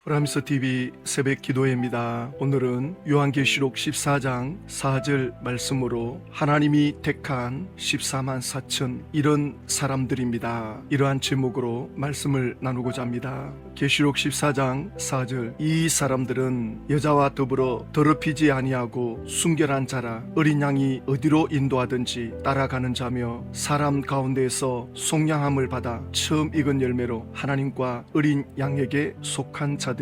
프라미스 TV 새벽 기도회입니다. 오늘은 요한계시록 14장 4절 말씀으로 하나님이 택한 14만 4천 이런 사람들입니다. 이러한 제목으로 말씀을 나누고자 합니다. 계시록 14장 4절 이 사람들은 여자와 더불어 더럽히지 아니하고 순결한 자라 어린 양이 어디로 인도하든지 따라가는 자며 사람 가운데에서 속량함을 받아 처음 익은 열매로 하나님과 어린 양에게 속한 자들이니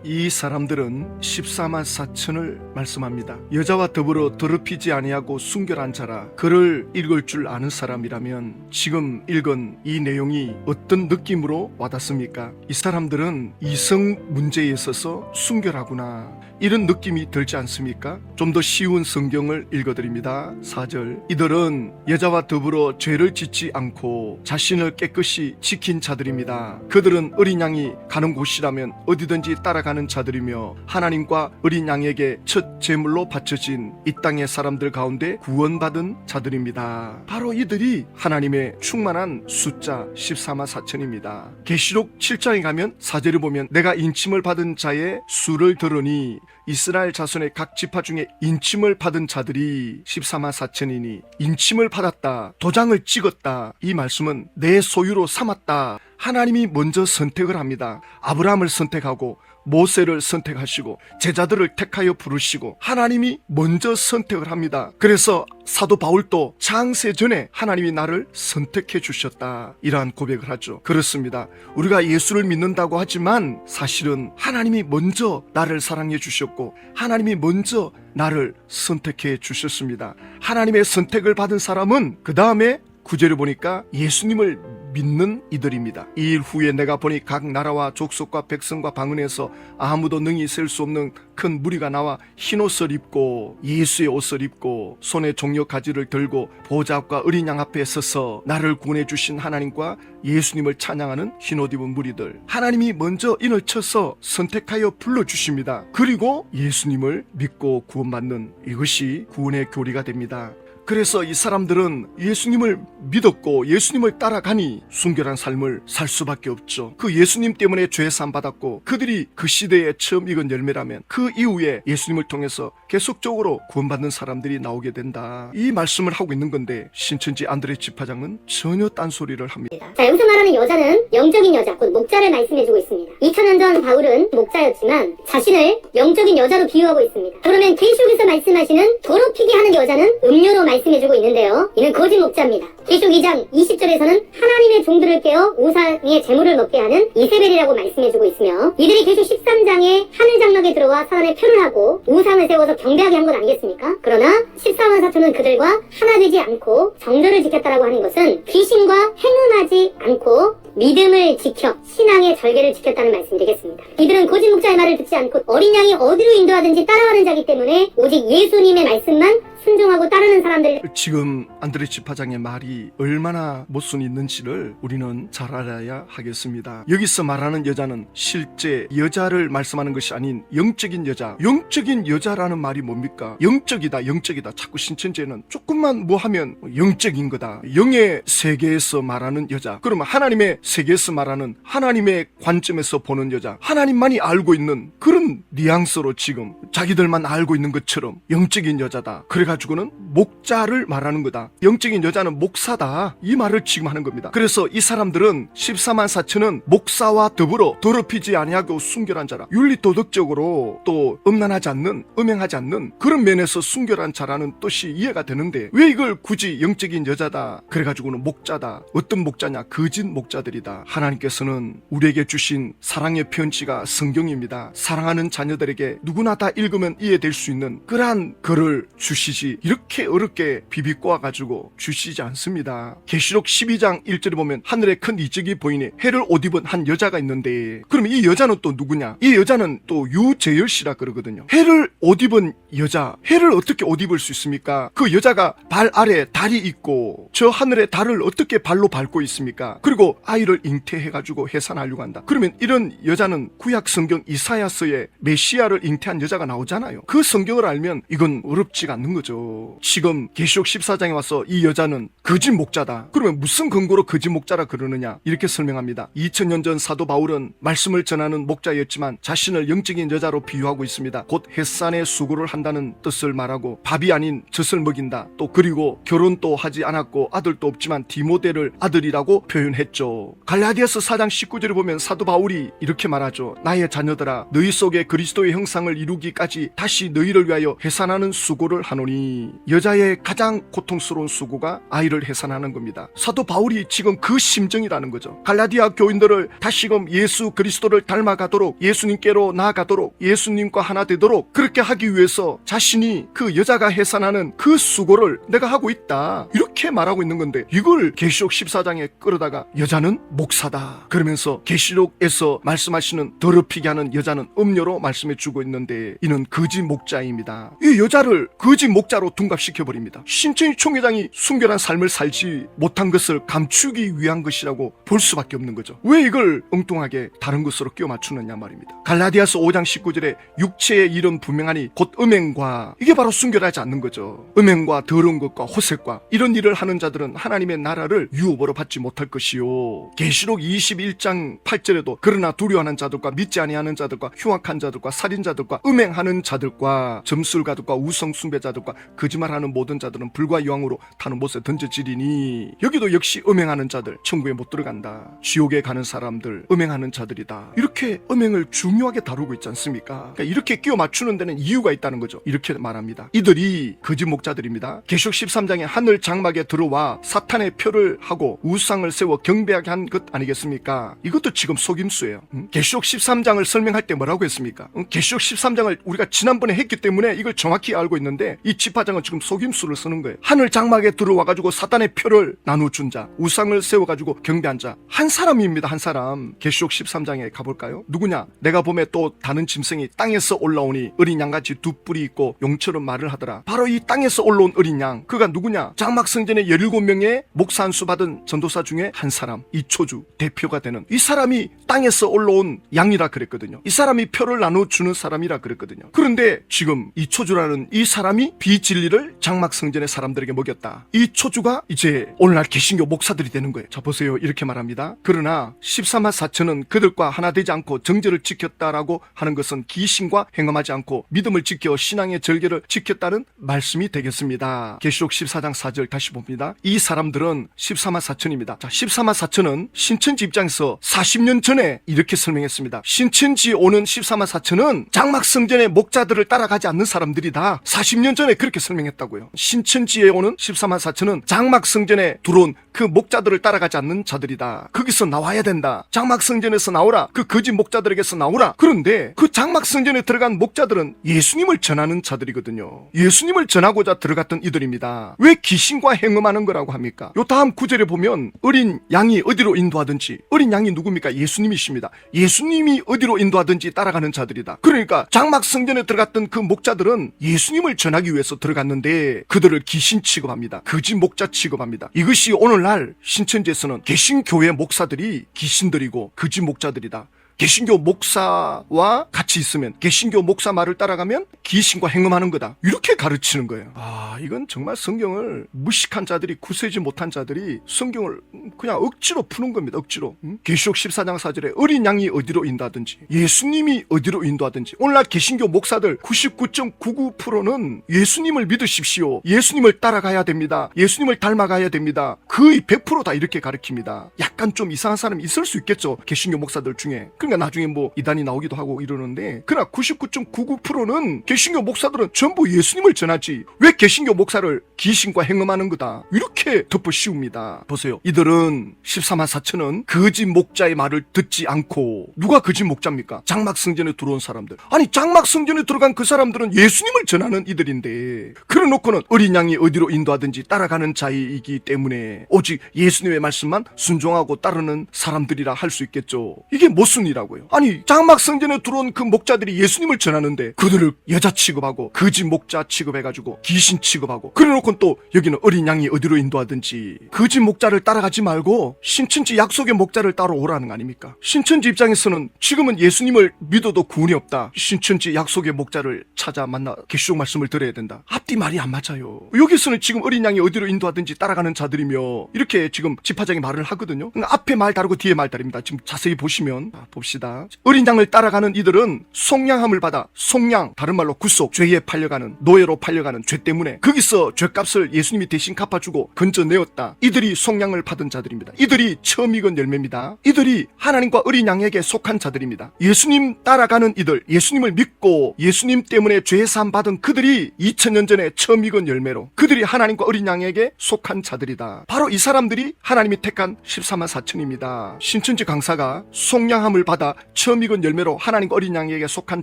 이 사람들은 14만 4천을 말씀합니다. 여자와 더불어 더럽히지 아니하고 순결한 자라. 글을 읽을 줄 아는 사람이라면 지금 읽은 이 내용이 어떤 느낌으로 와닿습니까? 이 사람들은 이성 문제에 있어서 순결하구나, 이런 느낌이 들지 않습니까? 좀 더 쉬운 성경을 읽어드립니다. 4절 이들은 여자와 더불어 죄를 짓지 않고 자신을 깨끗이 지킨 자들입니다. 그들은 어린 양이 가는 곳이라면 어디든지 따라가는 자들이며 하나님과 어린 양에게 첫 제물로 바쳐진 이 땅의 사람들 가운데 구원받은 자들입니다. 바로 이들이 하나님의 충만한 숫자 14만 4천입니다. 계시록 7장에 가면 4절을 보면 내가 인침을 받은 자의 수를 들으니 이스라엘 자손의 각 지파 중에 인침을 받은 자들이 14만 4천이니 인침을 받았다, 도장을 찍었다, 이 말씀은 내 소유로 삼았다. 하나님이 먼저 선택을 합니다. 아브라함을 선택하고 모세를 선택하시고 제자들을 택하여 부르시고 하나님이 먼저 선택을 합니다. 그래서 사도 바울도 창세 전에 하나님이 나를 선택해 주셨다, 이러한 고백을 하죠. 그렇습니다. 우리가 예수를 믿는다고 하지만 사실은 하나님이 먼저 나를 사랑해 주셨고 하나님이 먼저 나를 선택해 주셨습니다. 하나님의 선택을 받은 사람은 그 다음에 구절을 보니까 예수님을 믿는 이들입니다. 이 일 후에 내가 보니 각 나라와 족속과 백성과 방언에서 아무도 능히 셀 수 없는 큰 무리가 나와 흰 옷을 입고 예수의 옷을 입고 손에 종려 가지를 들고 보좌 앞과 어린 양 앞에 서서 나를 구원해 주신 하나님과 예수님을 찬양하는 흰 옷 입은 무리들. 하나님이 먼저 인을 쳐서 선택하여 불러주십니다. 그리고 예수님을 믿고 구원받는 이것이 구원의 교리가 됩니다. 그래서 이 사람들은 예수님을 믿었고 예수님을 따라가니 순결한 삶을 살 수밖에 없죠. 그 예수님 때문에 죄 사함 받았고 그들이 그 시대에 처음 익은 열매라면 그 이후에 예수님을 통해서 계속적으로 구원받는 사람들이 나오게 된다, 이 말씀을 하고 있는 건데 신천지 안드레 지파장은 전혀 딴소리를 합니다. 자, 여기서 말하는 여자는 영적인 여자, 곧 목자를 말씀해주고 있습니다. 2000년 전 바울은 목자였지만 자신을 영적인 여자로 비유하고 있습니다. 그러면 계시록에서 말씀하시는 더럽히게 하는 여자는 음료로 말씀해주고 있는데요, 이는 거짓 목자입니다. 계시록 2장 20절에서는 하나님의 종들을 깨어 우상의 제물을 먹게 하는 이세벨이라고 말씀해주고 있으며, 이들이 계시록 13장에 하늘 장막에 들어와 사람의 표를 하고 우상을 세워서 경배하게 한 건 아니겠습니까? 그러나 14만 4천은 그들과 하나 되지 않고 정절을 지켰다라고 하는 것은 귀신과 행음하지 않고 믿음을 지켜 신앙의 절개를 지켰다는 말씀이 되겠습니다. 이들은 거짓 목자의 말을 듣지 않고 어린 양이 어디로 인도하든지 따라가는 자이기 때문에 오직 예수님의 말씀만 순종하고 따르는 사람들. 지금 안드레 지파장의 말이 얼마나 모순이 있는지를 우리는 잘 알아야 하겠습니다. 여기서 말하는 여자는 실제 여자를 말씀하는 것이 아닌 영적인 여자. 영적인 여자라는 말이 뭡니까? 영적이다, 영적이다. 자꾸 신천지에는 조금만 뭐 하면 영적인 거다, 영의 세계에서 말하는 여자. 그러면 하나님의 세계에서 말하는 하나님의 관점에서 보는 여자, 하나님만이 알고 있는 그런 뉘앙스로 지금 자기들만 알고 있는 것처럼 영적인 여자다, 그래가지고는 목자를 말하는 거다, 영적인 여자는 목사다, 이 말을 지금 하는 겁니다. 그래서 이 사람들은 14만 4천은 목사와 더불어 더럽히지 아니하고 순결한 자라. 윤리도덕적으로 또 음란하지 않는, 음행하지 않는 그런 면에서 순결한 자라는 뜻이 이해가 되는데 왜 이걸 굳이 영적인 여자다 그래가지고는 목자다. 어떤 목자냐? 거짓 목자들이다. 하나님께서는 우리에게 주신 사랑의 편지가 성경입니다. 사랑하는 자녀들에게 누구나 다 읽으면 이해될 수 있는 그러한 글을 주시지 이렇게 어렵게 비비꼬아가지고 주시지 않습니다. 계시록 12장 1절에 보면 하늘에 큰 이적이 보이니 해를 옷 입은 한 여자가 있는데, 그러면 이 여자는 또 누구냐? 이 여자는 또 유재열 씨라 그러거든요. 해를 옷 입은 여자, 해를 어떻게 옷 입을 수 있습니까? 그 여자가 발 아래 달이 있고 저 하늘의 달을 어떻게 발로 밟고 있습니까? 그리고 아이를 잉태해가지고 해산하려고 한다. 그러면 이런 여자는 구약 성경 이사야서에 메시아를 잉태한 여자가 나오잖아요. 그 성경을 알면 이건 어렵지가 않는 거죠. 지금 계시록 14장에 와서 이 여자는 거짓 목자다. 그러면 무슨 근거로 거짓 목자라 그러느냐? 이렇게 설명합니다. 2000년 전 사도 바울은 말씀을 전하는 목자였지만 자신을 영적인 여자로 비유하고 있습니다. 곧 햇산에 수고를 한다는 뜻을 말하고 밥이 아닌 젖을 먹인다. 또 그리고 결혼도 하지 않았고 아들도 없지만 디모데를 아들이라고 표현했죠. 갈라디아서 4장 19절에 보면 사도 바울이 이렇게 말하죠. 나의 자녀들아 너희 속에 그리스도의 형상을 이루기까지 다시 너희를 위하여 해산하는 수고를 하노니. 여자의 가장 고통스러운 수고가 아이를 해산하는 겁니다. 사도 바울이 지금 그 심정이라는 거죠. 갈라디아 교인들을 다시금 예수 그리스도를 닮아가도록, 예수님께로 나아가도록, 예수님과 하나 되도록 그렇게 하기 위해서 자신이 그 여자가 해산하는 그 수고를 내가 하고 있다, 이렇게 말하고 있는 건데, 이걸 계시록 14장에 끌어다가 여자는 목사다 그러면서 계시록에서 말씀하시는 더럽히게 하는 여자는 음료로 말씀해 주고 있는데, 이는 거짓 목자입니다. 이 여자를 거짓 목자로 둔갑시켜버립니다. 신천지 총회장이 순결한 삶을 살지 못한 것을 감추기 위한 것이라고 볼 수밖에 없는 거죠. 왜 이걸 엉뚱하게 다른 것으로 끼워 맞추느냐 말입니다. 갈라디아서 5장 19절에 육체의 일은 분명하니 곧 음행과, 이게 바로 순결하지 않는 거죠. 음행과 더러운 것과 호색과 이런 일을 하는 자들은 하나님의 나라를 유업으로 받지 못할 것이요. 계시록 21장 8절에도 그러나 두려워하는 자들과 믿지 아니하는 자들과 흉악한 자들과 살인자들과 음행하는 자들과 점술가들과 우성 숭배자들과 거짓말하는 모든 자들은 불과 여왕으로 타는 못에 던져지리니. 여기도 역시 음행하는 자들 천국에 못 들어간다. 지옥에 가는 사람들 음행하는 자들이다. 이렇게 음행을 중요하게 다루고 있지 않습니까? 그러니까 이렇게 끼워 맞추는 데는 이유가 있다는 거죠. 이렇게 말합니다. 이들이 거짓 목자들입니다. 계시록 13장에 하늘 장막에 들어와 사탄의 표를 하고 우상을 세워 경배하게 한 것 아니겠습니까? 이것도 지금 속임수예요. 계시록 13장을 설명할 때 뭐라고 했습니까? 계시록 13장을 우리가 지난번에 했기 때문에 이걸 정확히 알고 있는데, 이 지파장은 지금 속임수를 쓰는 거예요. 하늘 장막에 들어와가지고 사탄의 표를 나눠준 자, 우상을 세워가지고 경배한 자, 한 사람입니다. 한 사람. 계시록 13장에 가볼까요? 누구냐? 내가 봄에 또 다른 짐승이 땅에서 올라오니 어린 양같이 두 뿔이 있고 용처럼 말을 하더라. 바로 이 땅에서 올라온 어린 양, 그가 누구냐? 장막 성전에 17명의 목사 안수 받은 전도사 중에 한 사람, 이초주 대표가 되는 이 사람이 땅에서 올라온 양이라 그랬거든요. 이 사람이 표를 나눠주는 사람이라 그랬거든요. 그런데 지금 이초주라는 이 사람이 비진리를 장막 성전의 사람들에게 먹였다. 이 초주가 이제 오늘날 개신교 목사들이 되는 거예요. 자 보세요. 이렇게 말합니다. 그러나 14만 4천은 그들과 하나 되지 않고 정죄를 지켰다라고 하는 것은 기신과 행함하지 않고 믿음을 지켜 신앙의 절개를 지켰다는 말씀이 되겠습니다. 계시록 14장 4절 다시 봅니다. 이 사람들은 14만 4천입니다. 자, 14만 4천은 신천지 입장에서 40년 전에 이렇게 설명했습니다. 신천지에 오는 14만 4천은 장막 성전의 목자들을 따라가지 않는 사람들이다. 40년 전에 그렇게 설명했다고요. 신천지에 오는 14만 4천은 장막 성전에 들어온 그 목자들을 따라가지 않는 자들이다. 거기서 나와야 된다. 장막 성전에서 나오라. 그 거짓 목자들에게서 나오라. 그런데 그 장막 성전에 들어간 목자들은 예수님을 전하는 자들이거든요. 예수님을 전하고자 들어갔던 이들입니다. 왜 귀신과 행음하는 거라고 합니까? 요 다음 구절에 보면 어린 양이 어디로 인도하든지, 어린 양이 누굽니까? 예수님이십니다. 예수님이 어디로 인도하든지 따라가는 자들이다. 그러니까 장막 성전에 들어갔던 그 목자들은 예수님을 전하기 위해서 들어갔는데 그들을 귀신 취급합니다. 거짓 목자 취급합니다. 이것이 오늘날 신천지에서는 개신교회 목사들이 귀신들이고 거짓 목자들이다. 개신교 목사와 같이 있으면, 개신교 목사 말을 따라가면 귀신과 행음하는 거다. 이렇게 가르치는 거예요. 이건 정말 성경을 무식한 자들이, 구세지 못한 자들이 성경을 그냥 억지로 푸는 겁니다. 억지로. 계시록 14장 4절에 어린 양이 어디로 인도하든지, 예수님이 어디로 인도하든지. 오늘날 개신교 목사들 99.99%는 예수님을 믿으십시오. 예수님을 따라가야 됩니다. 예수님을 닮아가야 됩니다. 거의 100% 다 이렇게 가르칩니다. 약간 좀 이상한 사람이 있을 수 있겠죠. 개신교 목사들 중에. 그러니까 나중에 뭐 이단이 나오기도 하고 이러는데, 그러나 99.99%는 개신교 목사들은 전부 예수님을 전하지 왜 개신교 목사를 귀신과 행음하는 거다, 이렇게 덮어 씌웁니다. 보세요. 이들은 14만 4천은 거짓 목자의 말을 듣지 않고, 누가 거짓 목자입니까? 장막 성전에 들어온 사람들. 아니 장막 성전에 들어간 그 사람들은 예수님을 전하는 이들인데, 그래놓고는 어린 양이 어디로 인도하든지 따라가는 자이기 때문에 오직 예수님의 말씀만 순종하고 따르는 사람들이라 할 수 있겠죠. 이게 무슨 일 목자들이라고요. 아니 장막 성전에 들어온 그 목자들이 예수님을 전하는데 그들을 여자 취급하고 거지 목자 취급해가지고 귀신 취급하고 그래놓고 또 여기는 어린 양이 어디로 인도하든지 거지 목자를 따라가지 말고 신천지 약속의 목자를 따라오라는 거 아닙니까? 신천지 입장에서는 지금은 예수님을 믿어도 구원이 없다. 신천지 약속의 목자를 찾아 만나 계시록 말씀을 드려야 된다. 앞뒤 말이 안 맞아요. 여기서는 지금 어린 양이 어디로 인도하든지 따라가는 자들이며 이렇게 지금 집화장이 말을 하거든요. 그러니까 앞에 말 다르고 뒤에 말 다릅니다. 지금 자세히 보시면 봅시다. 어린 양을 따라가는 이들은 속량함을 받아 속량 다른 말로 구속 죄에 팔려가는 노예로 팔려가는 죄 때문에 거기서 죄값을 예수님이 대신 갚아주고 건져내었다. 이들이 속량을 받은 자들입니다. 이들이 처음 익은 열매입니다. 이들이 하나님과 어린 양에게 속한 자들입니다. 예수님 따라가는 이들, 예수님을 믿고 예수님 때문에 죄사함 받은 그들이 2000년 전에 처음 익은 열매로 그들이 하나님과 어린 양에게 속한 자들이다. 바로 이 사람들이 하나님이 택한 14만 4천입니다. 신천지 강사가 속량함을 받아 처음 익은 열매로 하나님과 어린 양에게 속한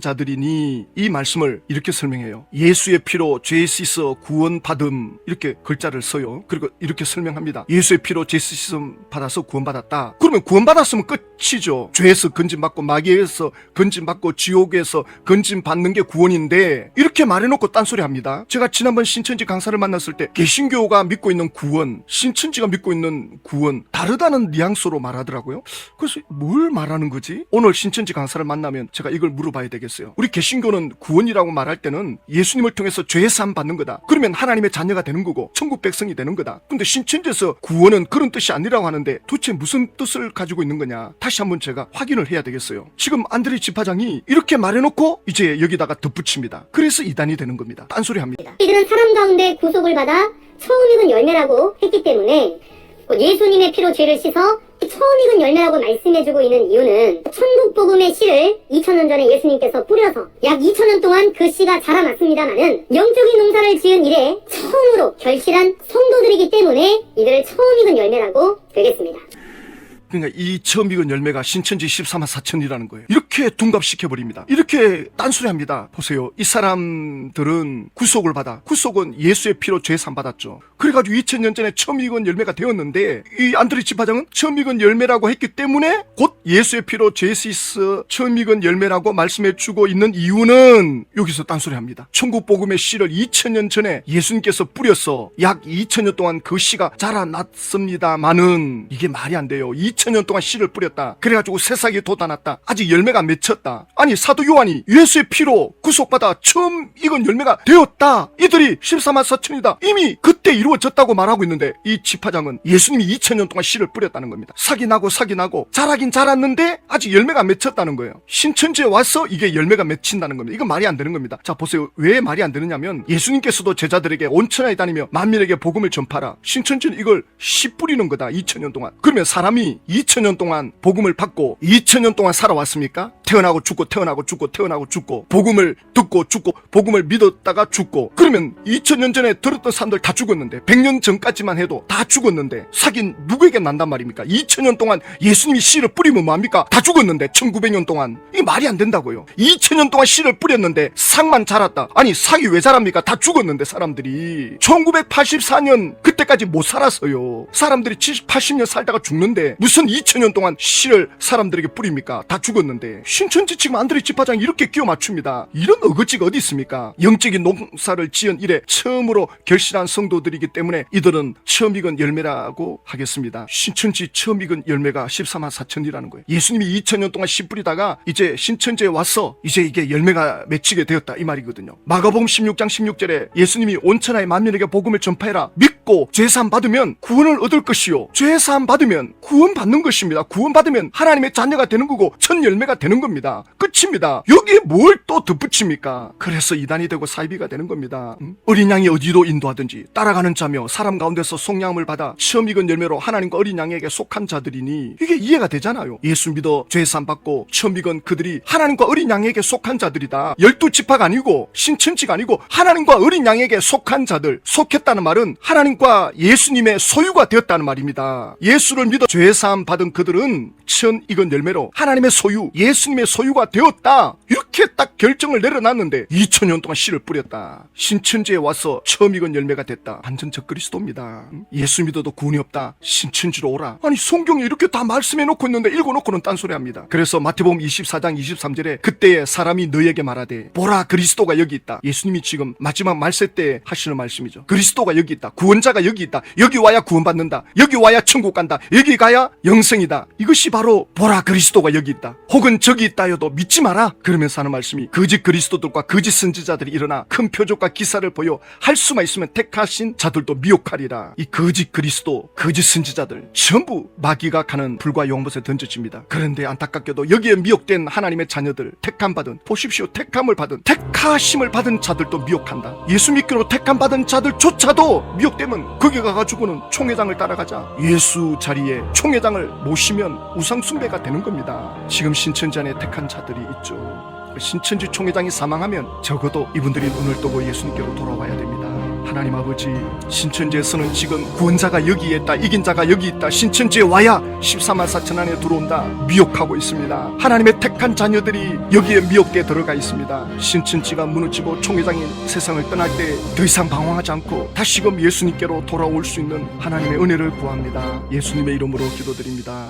자들이니 이 말씀을 이렇게 설명해요. 예수의 피로 죄 씻어 구원받음 이렇게 글자를 써요. 그리고 이렇게 설명합니다. 예수의 피로 죄 씻음 받아서 구원받았다. 그러면 구원받았으면 끝이죠. 죄에서 건진받고 마귀에서 건진받고 지옥에서 건진받는 게 구원인데 이렇게 말해놓고 딴소리 합니다. 제가 지난번 신천지 강사를 만났을 때 개신교가 믿고 있는 구원, 신천지가 믿고 있는 구원 다르다는 뉘앙스로 말하더라고요. 그래서 뭘 말하는 거지? 오늘 신천지 강사를 만나면 제가 이걸 물어봐야 되겠어요. 우리 개신교는 구원이라고 말할 때는 예수님을 통해서 죄사함 받는 거다. 그러면 하나님의 자녀가 되는 거고 천국 백성이 되는 거다. 근데 신천지에서 구원은 그런 뜻이 아니라고 하는데 도대체 무슨 뜻을 가지고 있는 거냐? 다시 한번 제가 확인을 해야 되겠어요. 지금 안드레 집화장이 이렇게 말해놓고 이제 여기다가 덧붙입니다. 그래서 이단이 되는 겁니다. 딴소리 합니다. 이들은 사람 가운데 구속을 받아 처음 익은 열매라고 했기 때문에 예수님의 피로 죄를 씻어 처음 익은 열매라고 말씀해주고 있는 이유는 천국 복음의 씨를 2000년 전에 예수님께서 뿌려서 약 2000년 동안 그 씨가 자라났습니다마는 영적인 농사를 지은 이래 처음으로 결실한 성도들이기 때문에 이들을 처음 익은 열매라고 되겠습니다. 그러니까 이 처음 익은 열매가 신천지 14만 4천이라는 거예요. 이렇게 둔갑시켜버립니다. 이렇게 딴소리합니다. 보세요. 이 사람들은 구속을 받아. 구속은 예수의 피로 죄산 받았죠. 그래가지고 2000년 전에 처음 익은 열매가 되었는데 이 안드레 집화장은 처음 익은 열매라고 했기 때문에 곧 예수의 피로 죄 씻어 처음 익은 열매라고 말씀해주고 있는 이유는 여기서 딴소리합니다. 천국 복음의 씨를 2000년 전에 예수님께서 뿌려서 약 2000년 동안 그 씨가 자라났습니다마는 이게 말이 안 돼요. 2000년 동안 씨를 뿌렸다. 그래가지고 새싹이 돋아났다. 아직 열매가 맺혔다. 아니 사도 요한이 예수의 피로 구속받아 처음 익은 열매가 되었다. 이들이 14만 4천이다. 이미 그때 이루어졌다고 말하고 있는데 이 집화장은 예수님이 2000년 동안 씨를 뿌렸다는 겁니다. 싹이 나고 자라긴 자랐는데 아직 열매가 맺혔다는 거예요. 신천지에 와서 이게 열매가 맺힌다는 겁니다. 이건 말이 안 되는 겁니다. 자 보세요. 왜 말이 안 되느냐면 예수님께서도 제자들에게 온 천하에 다니며 만민에게 복음을 전파라. 신천지는 이걸 씨 뿌리는 거다. 2000년 동안. 그러면 사람이 2000년 동안 복음을 받고 2000년 동안 살아왔습니까? 태어나고 죽고 복음을 듣고 죽고 복음을 믿었다가 죽고 그러면 2000년 전에 들었던 사람들 다 죽었는데 100년 전까지만 해도 다 죽었는데 사긴 누구에게 난단 말입니까? 2000년 동안 예수님이 씨를 뿌리면 뭐합니까? 다 죽었는데 1900년 동안 이게 말이 안 된다고요. 2000년 동안 씨를 뿌렸는데 싹만 자랐다. 아니 싹이 왜 자랍니까? 다 죽었는데 사람들이 1984년 그때까지 못 살았어요. 사람들이 70, 80년 살다가 죽는데 무슨 2000년 동안 씨를 사람들에게 뿌립니까? 다 죽었는데 신천지 지금 안드레 집화장이 이렇게 끼워 맞춥니다. 이런 어거지가 어디 있습니까? 영적인 농사를 지은 이래 처음으로 결실한 성도들이기 때문에 이들은 처음 익은 열매라고 하겠습니다. 신천지 처음 익은 열매가 14만 4천이라는 거예요. 예수님이 2000년 동안 씨 뿌리다가 이제 신천지에 와서 이제 이게 열매가 맺히게 되었다 이 말이거든요. 마가복음 16장 16절에 예수님이 온 천하의 만민에게 복음을 전파해라. 믿고 죄사함 받으면 구원을 얻을 것이요 죄사함 받으면 구원 받는 것입니다. 구원 받으면 하나님의 자녀가 되는 거고 첫 열매가 되는 겁니다. 끝입니다. 여기에 뭘 또 덧붙입니까? 그래서 이단이 되고 사이비가 되는 겁니다. 어린 양이 어디로 인도하든지 따라가는 자며 사람 가운데서 속량을 받아 처음 익은 열매로 하나님과 어린 양에게 속한 자들이니 이게 이해가 되잖아요. 예수 믿어 죄사함 받고 처음 익은 그들이 하나님과 어린 양에게 속한 자들이다. 12지파가 아니고 신천지가 아니고 하나님과 어린 양에게 속한 자들. 속했다는 말은 하나님과 예수님의 소유가 되었다는 말입니다. 예수를 믿어 죄사함 받은 그들은 처음 익은 열매로 하나님의 소유, 예수님의 소유가 되었다. 이렇게 그렇게 딱 결정을 내려놨는데 2000년 동안 씨를 뿌렸다. 신천지에 와서 처음 익은 열매가 됐다. 완전 적그리스도입니다. 예수 믿어도 구원이 없다. 신천지로 오라. 아니 성경에 이렇게 다 말씀해놓고 있는데 읽어놓고는 딴소리합니다. 그래서 마태복음 24장 23절에 그때에 사람이 너에게 말하되 보라 그리스도가 여기 있다. 예수님이 지금 마지막 말세 때 하시는 말씀이죠. 그리스도가 여기 있다. 구원자가 여기 있다. 여기 와야 구원받는다. 여기 와야 천국 간다. 여기 가야 영생이다. 이것이 바로 보라 그리스도가 여기 있다. 혹은 저기 있다 하여도 믿지 마라. 그러면서 하는 말씀이 거짓 그리스도들과 거짓 선지자들이 일어나 큰 표적과 기사를 보여 할 수만 있으면 택하신 자들도 미혹하리라. 이 거짓 그리스도, 거짓 선지자들 전부 마귀가 가는 불과 용못에 던져집니다. 그런데 안타깝게도 여기에 미혹된 하나님의 자녀들, 택함받은, 보십시오, 택함을 받은, 택하심을 받은 자들도 미혹한다. 예수 믿기로 택함 받은 자들조차도 미혹되면 거기 가가지고는 총회장을 따라가자. 예수 자리에 총회장을 모시면 우상숭배가 되는 겁니다. 지금 신천지 안에 택한 자들이 있죠. 신천지 총회장이 사망하면 적어도 이분들이 눈을 뜨고 예수님께로 돌아와야 됩니다. 하나님 아버지, 신천지에서는 지금 구원자가 여기에 있다, 이긴 자가 여기 있다, 신천지에 와야 14만 4천 안에 들어온다 미혹하고 있습니다. 하나님의 택한 자녀들이 여기에 미혹되어 들어가 있습니다. 신천지가 무너지고 총회장이 세상을 떠날 때 더 이상 방황하지 않고 다시금 예수님께로 돌아올 수 있는 하나님의 은혜를 구합니다. 예수님의 이름으로 기도드립니다.